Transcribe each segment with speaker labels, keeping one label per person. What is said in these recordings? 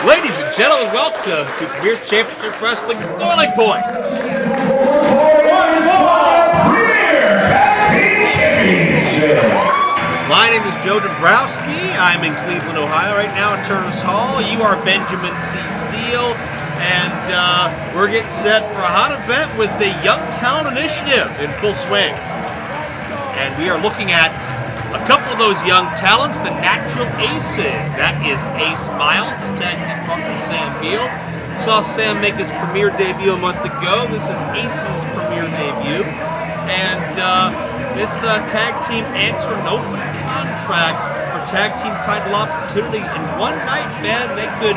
Speaker 1: Ladies and gentlemen, welcome to Premier Championship Wrestling Boiling Point. My name is Joe Dombrowski. I'm in Cleveland, Ohio right now at Turner's Hall. You are Benjamin C. Steele, and we're getting set for a hot event with the Young Talent Initiative in full swing. And we are looking at a couple of those young talents, the Natural Aces. That is Ace Myles, his tag team partner Sam Beale. Saw Sam make his premiere debut a month ago. This is Ace's premiere debut. And this tag team answered an open contract for tag team title opportunity. In one night, man, they could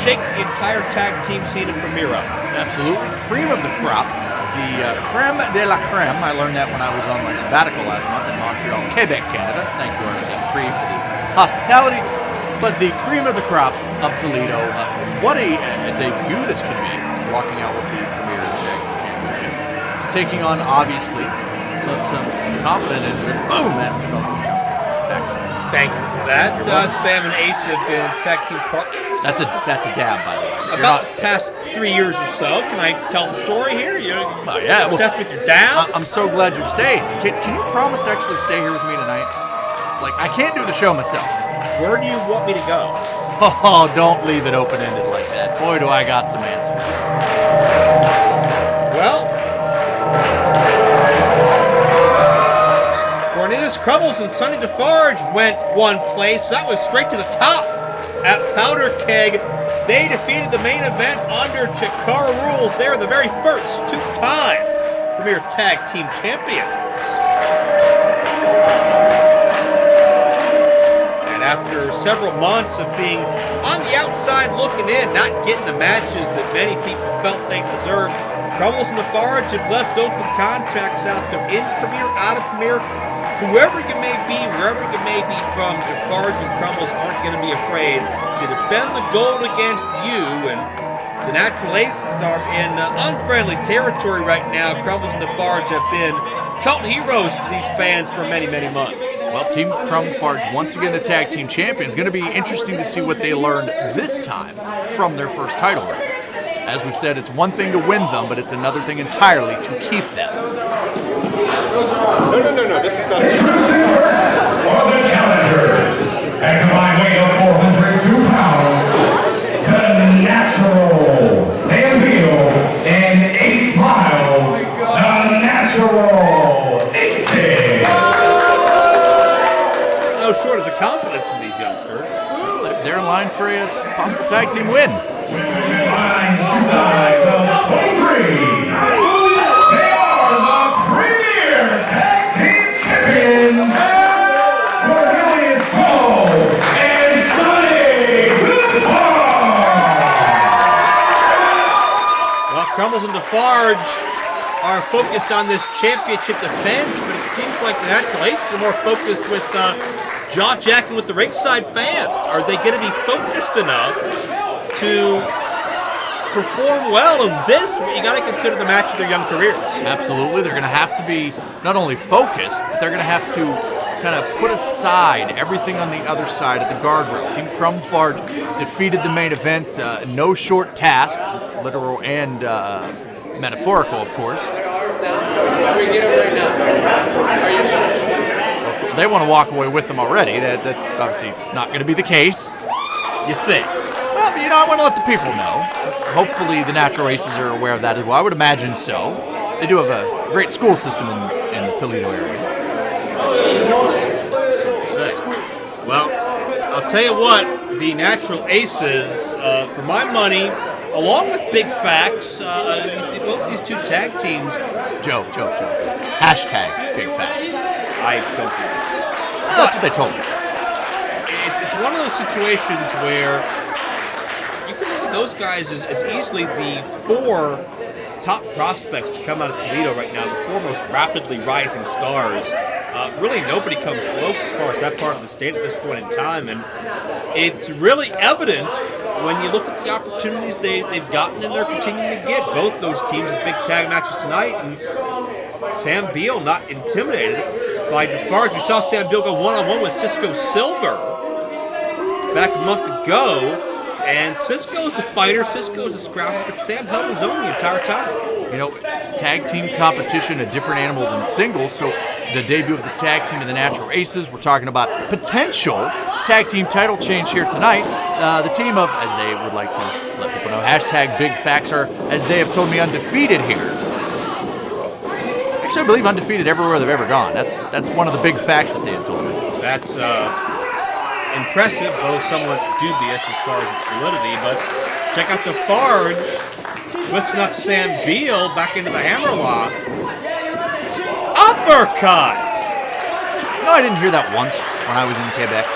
Speaker 1: shake the entire tag team scene in Premiere up.
Speaker 2: Absolutely. Cream of the crop. The creme de la creme. I learned that when I was on my sabbatical last month in Montreal, Quebec, Canada. Thank you, RCM3, for the hospitality. But the cream of the crop of Toledo. What a debut this could be, walking out with the Premier Championship. Taking on, obviously, some confident and boom, that's back.
Speaker 1: Thank you for that. Sam and Ace have been tag team partners.
Speaker 2: That's a dab, by the way.
Speaker 1: About the past 3 years or so. Can I tell the story here? You're obsessed with your dad?
Speaker 2: I'm so glad you stayed. Can you promise to actually stay here with me tonight? Like, I can't do the show myself.
Speaker 1: Where do you want me to go?
Speaker 2: Oh, don't leave it open-ended like that. Boy, do I got some answers.
Speaker 1: Well, Cornelius, Crummels, and Sonny Defarge went one place. That was straight to the top at Powder Keg. They defeated the main event under Chikara rules. They are the very first two-time Premier Tag Team Champions. And after several months of being on the outside looking in, not getting the matches that many people felt they deserved, Crummels and Defarge have left open contracts out there in Premier, out of Premier. Whoever you may be, wherever you may be from, Defarge and Crummels aren't going to be afraid to defend the gold against you. And the Natural Aces are in unfriendly territory right now. Crummels and Defarge have been cult heroes for these fans for many, many months.
Speaker 2: Well, Team Defarge, once again the tag team champion. It's going to be interesting to see what they learned this time from their first title reign. As we've said, it's one thing to win them, but it's another thing entirely to keep them.
Speaker 1: No, this is not...
Speaker 3: For the challengers, at a combined weight of 402 pounds, the Natural Sam Beale and Ace Myles, the Natural Aces.
Speaker 1: No shortage of confidence in these youngsters.
Speaker 2: They're in line for a possible tag team win.
Speaker 3: Size of 23. They are the Premier Tag Team Champions, Cornelius and Sonny.
Speaker 1: Well, Crummels and Defarge are focused on this championship defense, but it seems like the Natural Aces are more focused with jaw-jacking with the ringside fans. Are they going to be focused enough to perform well in this? You got to consider the match of their young careers.
Speaker 2: Absolutely. They're going to have to be not only focused, but they're going to have to kind of put aside everything on the other side of the guardrail. Team Defarge defeated the main event. No short task, literal and metaphorical, of course. They want to walk away with them already. That's obviously not going to be the case.
Speaker 1: You think?
Speaker 2: Well, I want to let the people know. Hopefully the Natural Aces are aware of that as well. I would imagine so. They do have a great school system in the Toledo area.
Speaker 1: Well, I'll tell you what, the Natural Aces, for my money, along with Big Facts, both these two tag teams...
Speaker 2: Joe. Hashtag Big Facts.
Speaker 1: I don't think that's it.
Speaker 2: That's what they told me.
Speaker 1: It's one of those situations where you can look at those guys as easily the four top prospects to come out of Toledo right now, the four most rapidly rising stars. Really nobody comes close as far as that part of the state at this point in time, and it's really evident when you look at the opportunities they've gotten and they're continuing to get. Both those teams with big tag matches tonight, and Sam Beale not intimidated by Defarge. We saw Sam Beale go one-on-one with Cisco Silver back a month ago. And Cisco's a fighter, Cisco's a scrapper, but Sam held his own the entire time.
Speaker 2: You know, tag team competition, a different animal than singles. So the debut of the tag team of the Natural Aces. We're talking about potential tag team title change here tonight. The team of, as they would like to let people know, hashtag Big Facts are, as they have told me, undefeated here. Actually, I believe undefeated everywhere they've ever gone. That's one of the big facts that they have told me.
Speaker 1: That's impressive, though somewhat dubious as far as its validity. But check out Defarge twisting up Sam Beale back into the hammerlock. Uppercut!
Speaker 2: No, I didn't hear that once when I was in Quebec.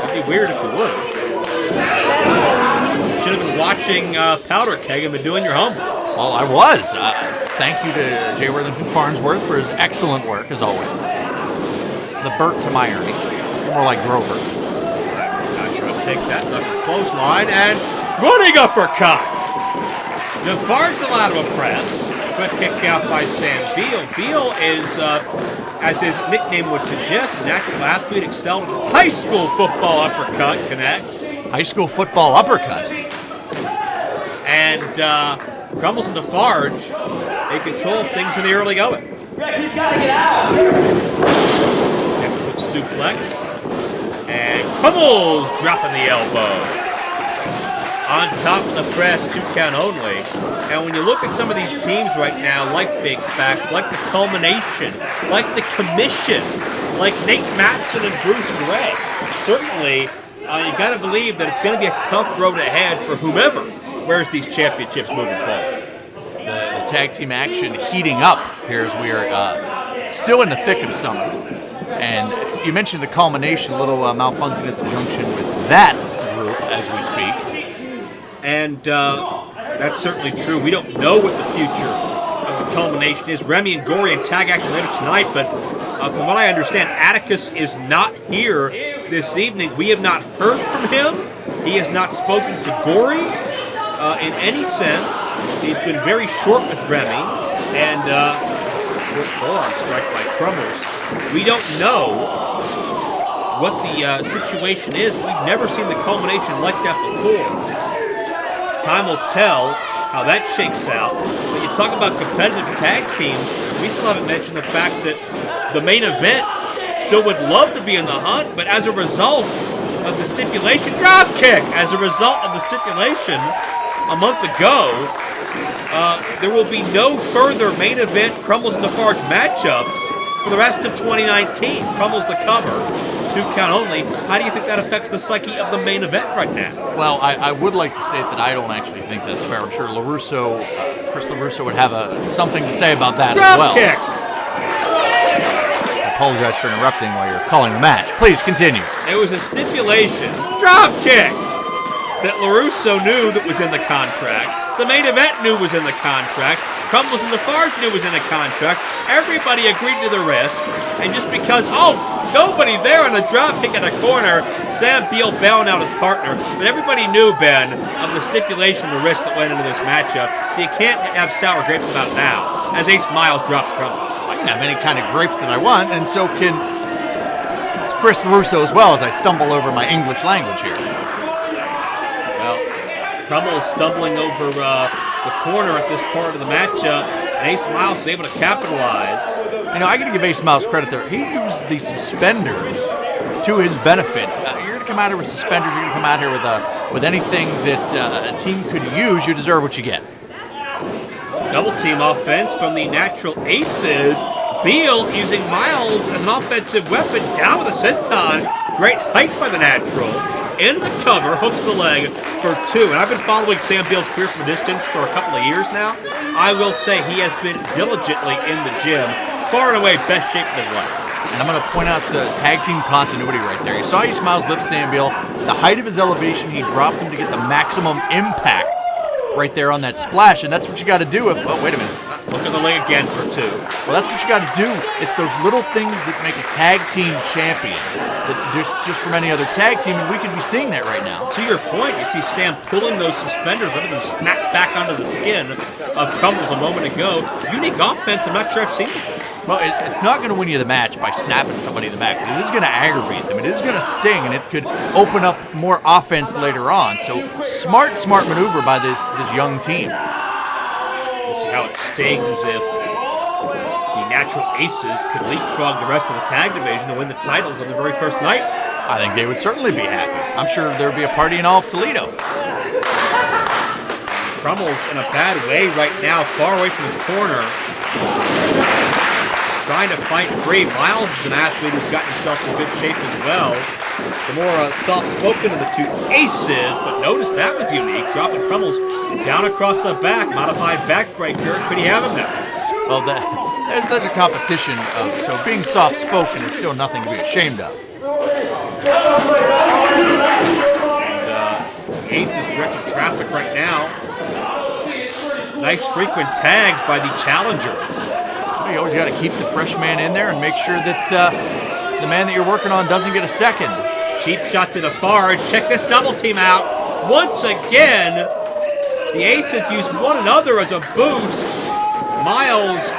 Speaker 1: It'd be weird if you would. Should have been watching Powder Keg and been doing your homework.
Speaker 2: Well, I was. Thank you to J. Worthington Farnsworth for his excellent work, as always. The Burt to my Ernie. More like Grover.
Speaker 1: Not sure I'll take that. Clothesline and running uppercut. Defarge the lateral press. Quick kick out by Sam Beale. Beale is, as his nickname would suggest, a natural athlete, excelled in high school football. Uppercut connects.
Speaker 2: High school football uppercut.
Speaker 1: And Crummels and Defarge, they control things in the early going.
Speaker 3: He's got to get out.
Speaker 1: Textbook suplex. And Crummels dropping the elbow. On top of the press, 2 count only. And when you look at some of these teams right now, like Big Facts, like the Culmination, like the Commission, like Nate Matson and Bruce Gray, certainly you got to believe that it's going to be a tough road ahead for whomever wears these championships moving forward.
Speaker 2: The tag team action heating up here as we are still in the thick of summer. And you mentioned the Culmination, a little malfunction at the junction with that group as we speak.
Speaker 1: And that's certainly true. We don't know what the future of the Culmination is. Remy and Gory in tag action later tonight, but from what I understand, Atticus is not here this evening. We have not heard from him. He has not spoken to Gory in any sense. He's been very short with Remy, and short forearm strike by Crummels. We don't know what the situation is. We've never seen the Culmination like that before. Time will tell how that shakes out. But you talk about competitive tag teams, we still haven't mentioned the fact that the main event still would love to be in the hunt, but as a result of the stipulation, drop kick, as a result of the stipulation a month ago, there will be no further main event Crummels and Defarge matchups for the rest of 2019. Crummels the cover, 2 count only. How do you think that affects the psyche of the main event right now?
Speaker 2: Well, I would like to state that I don't actually think that's fair. I'm sure Chris LaRusso would have something to say about that as well.
Speaker 1: Drop kick!
Speaker 2: I apologize for interrupting while you're calling the match. Please continue.
Speaker 1: It was a stipulation, drop kick, that LaRusso knew that was in the contract. The main event knew was in the contract. Crummels and Defarge knew was in the contract. Everybody agreed to the risk. And just because, nobody there on a drop kick in the corner, Sam Beale bailing out his partner. But everybody knew, Ben, of the stipulation, the risk that went into this matchup. So you can't have sour grapes about it now, as Ace Myles drops Crummels.
Speaker 2: I can have any kind of grapes that I want, and so can Chris LaRusso as well, as I stumble over my English language here.
Speaker 1: Well, Crummels stumbling over the corner at this part of the matchup, and Ace Myles is able to capitalize.
Speaker 2: You know, I got to give Ace Myles credit there. He used the suspenders to his benefit. You're going to come out here with suspenders. You're going to come out here with anything that a team could use. You deserve what you get.
Speaker 1: Double team offense from the Natural Aces. Beale using Myles as an offensive weapon down with a senton. Great height by the Natural. Into the cover, hooks the leg for 2. And I've been following Sam Beale's career from a distance for a couple of years now. I will say he has been diligently in the gym. Far and away best shape of his life.
Speaker 2: And I'm going to point out the tag team continuity right there. You saw Ace Myles lift Sam Beale. The height of his elevation, he dropped him to get the maximum impact right there on that splash. And that's what you got to do if, oh, wait a minute.
Speaker 1: Look at the leg again for 2.
Speaker 2: Well, that's what you got to do. It's those little things that make a tag team champions. That just from any other tag team, and we could be seeing that right now.
Speaker 1: To your point, you see Sam pulling those suspenders, letting them snap back onto the skin of Crummels a moment ago. Unique offense I'm not sure I've seen before.
Speaker 2: Well, it's not going to win you the match by snapping somebody in the back. It is going to aggravate them. It is going to sting, and it could open up more offense later on. So smart maneuver by this young team.
Speaker 1: We'll see how it stings if the Natural Aces could leapfrog the rest of the tag division and win the titles on the very first night.
Speaker 2: I think they would certainly be happy. I'm sure there would be a party in all of Toledo.
Speaker 1: Crummels in a bad way right now, far away from his corner. Trying to fight free. Myles is an athlete who's gotten himself in good shape as well. The more soft-spoken of the 2 aces, but notice that was unique. Dropping Crummels down across the back. Modified backbreaker. Could he have him now?
Speaker 2: Well, there's a competition, so being soft-spoken is still nothing to be ashamed of.
Speaker 1: And the aces directing traffic right now. Nice frequent tags by the challengers.
Speaker 2: You always got to keep the fresh man in there and make sure that the man that you're working on doesn't get a second.
Speaker 1: Cheap shot to Defarge. Check this double team out. Once again, the Aces use one another as a boost. Myles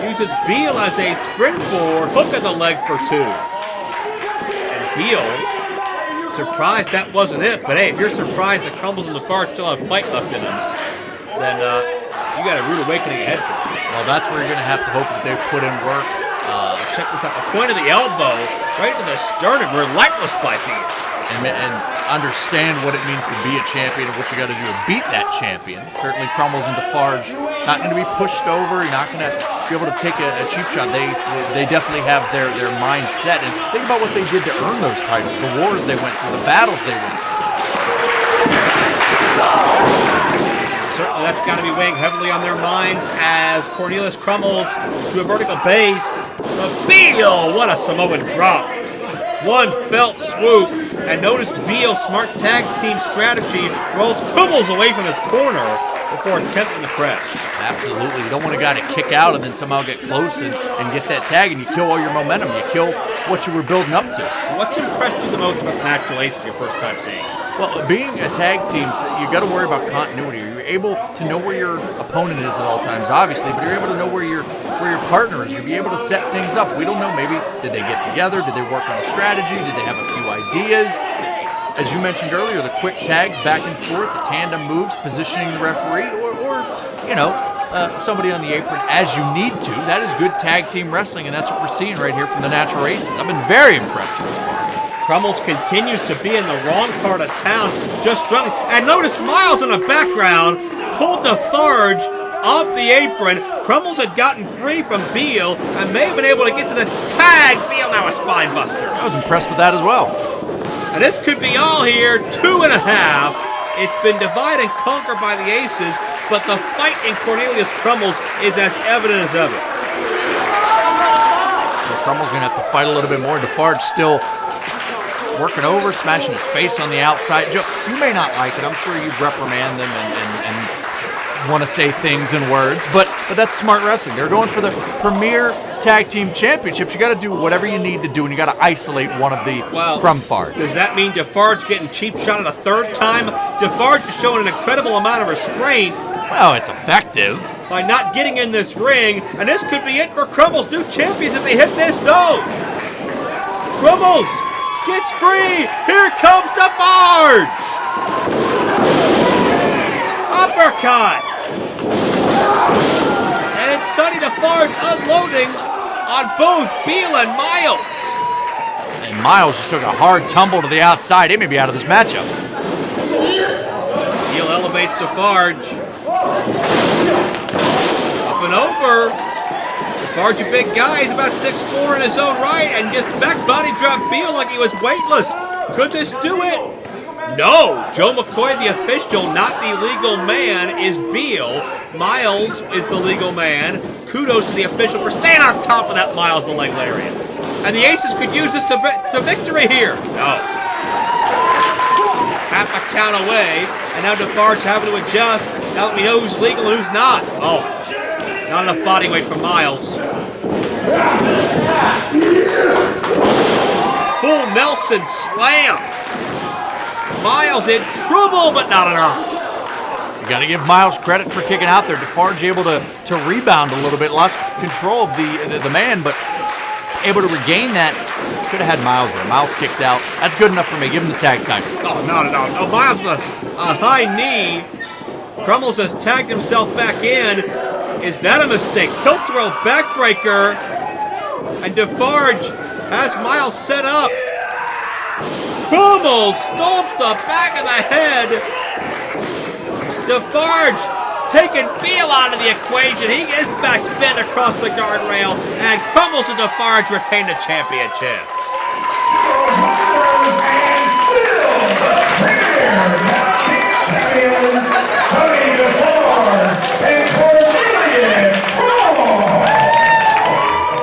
Speaker 1: uses Beale as a springboard. Hook of the leg for 2. And Beale, surprised that wasn't it. But hey, if you're surprised that Crummels and Defarge still have fight left in them, then you got a rude awakening ahead for them.
Speaker 2: Well, that's where you're going to have to hope that they put in work.
Speaker 1: Check this out. The point of the elbow, right to the sternum, relentless by Beale.
Speaker 2: And understand what it means to be a champion and what you got to do to beat that champion. Certainly Crummels and Defarge not going to be pushed over. You're not going to be able to take a cheap shot. They definitely have their mind set. And think about what they did to earn those titles, the wars they went through, the battles they went through.
Speaker 1: Certainly that's got to be weighing heavily on their minds as Cornelius Crummels to a vertical base. But Beale, what a Samoan drop. One felt swoop. And notice Beale's smart tag team strategy rolls Crummels away from his corner before attempting the press.
Speaker 2: Absolutely. You don't want a guy to kick out and then somehow get close and get that tag, and you kill all your momentum. You kill what you were building up to.
Speaker 1: What's impressed you the most about the Natural Aces your first time seeing?
Speaker 2: Well, being a tag team, you got to worry about continuity. You're able to know where your opponent is at all times, obviously, but you're able to know where your partner is. You'll be able to set things up. We don't know, maybe, did they get together? Did they work on a strategy? Did they have a few ideas? As you mentioned earlier, the quick tags back and forth, the tandem moves, positioning the referee, or somebody on the apron as you need to. That is good tag team wrestling, and that's what we're seeing right here from the Natural Aces. I've been very impressed thus far.
Speaker 1: Crummels continues to be in the wrong part of town, just struggling. And notice Myles in the background pulled Defarge off the apron. Crummels had gotten free from Beale and may have been able to get to the tag. Beale now a spine buster.
Speaker 2: I was impressed with that as well.
Speaker 1: And this could be all here, 2.5. It's been divide and conquer by the Aces, but the fight in Cornelius Crummels is as evident as ever.
Speaker 2: Well, Crummels going to have to fight a little bit more. Defarge still working over, smashing his face on the outside. Joe, you may not like it. I'm sure you reprimand them and want to say things and words, but that's smart wrestling. They're going for the premier tag team championships. You got to do whatever you need to do, and you got to isolate one of the Crumfards.
Speaker 1: Does that mean Defarge getting cheap shot at a third time? Defarge is showing an incredible amount of restraint.
Speaker 2: Well, it's effective.
Speaker 1: By not getting in this ring, and this could be it for Crummels, new champions if they hit this. No! Crummels gets free! Here comes Defarge! Uppercut! And it's Sonny Defarge unloading on both Beale and Myles.
Speaker 2: And Myles just took a hard tumble to the outside. He may be out of this matchup.
Speaker 1: Beale elevates Defarge. Up and over. Defarge, a big guy. He's about 6'4" in his own right, and just back body drop Beale like he was weightless. Could this do it? No. Joe McCoy, the official, not the legal man, is Beale. Myles is the legal man. Kudos to the official for staying on top of that Myles the leg lariat. And the Aces could use this to victory here. No. Half a count away, and now Defarge having to adjust. Now that we know who's legal and who's not. Oh. Not enough body weight for Myles. Full Nelson slam. Myles in trouble, but not enough.
Speaker 2: You got to give Myles credit for kicking out there. Defarge able to rebound a little bit, lost control of the man, but able to regain that. Should have had Myles there. Myles kicked out. That's good enough for me. Give him the tag title.
Speaker 1: Oh, not at all. No, Myles with a high knee. Crummels has tagged himself back in. Is that a mistake? Tilt throw backbreaker. And Defarge has Myles set up. Crummels stomps the back of the head. Defarge taking Beale out of the equation. He is backspin across the guardrail. And Crummels and Defarge retain the championship.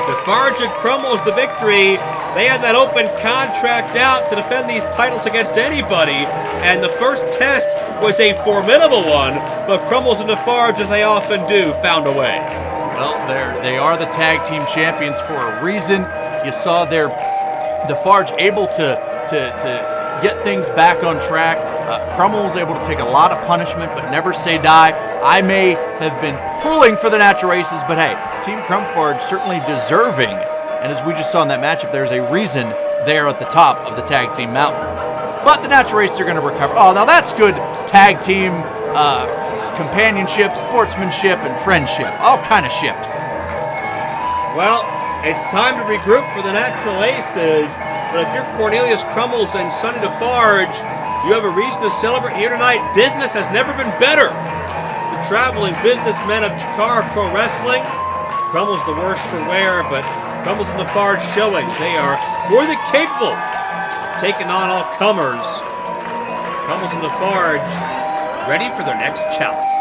Speaker 1: Defarge and Crummels the victory. They had that open contract out to defend these titles against anybody, and the first test was a formidable one, but Crummels and Defarge, as they often do, found a way.
Speaker 2: Well, they are the tag team champions for a reason. You saw their Defarge able to get things back on track. Crummels able to take a lot of punishment, but never say die. I may have been pulling for the natural races, but hey, Team Crumforge certainly deserving. And as we just saw in that matchup, there's a reason they're at the top of the tag team mountain. But the natural races are going to recover. Oh, now that's good tag team companionship, sportsmanship, and friendship. All kind of ships.
Speaker 1: Well, it's time to regroup for the natural aces. But if you're Cornelius, Crummels, and Sonny Defarge, you have a reason to celebrate here tonight. Business has never been better. The traveling businessmen of Chikara Pro Wrestling. Crummels the worst for wear, but Crummels and Defarge showing they are more than capable of taking on all comers. Crummels and Defarge ready for their next challenge.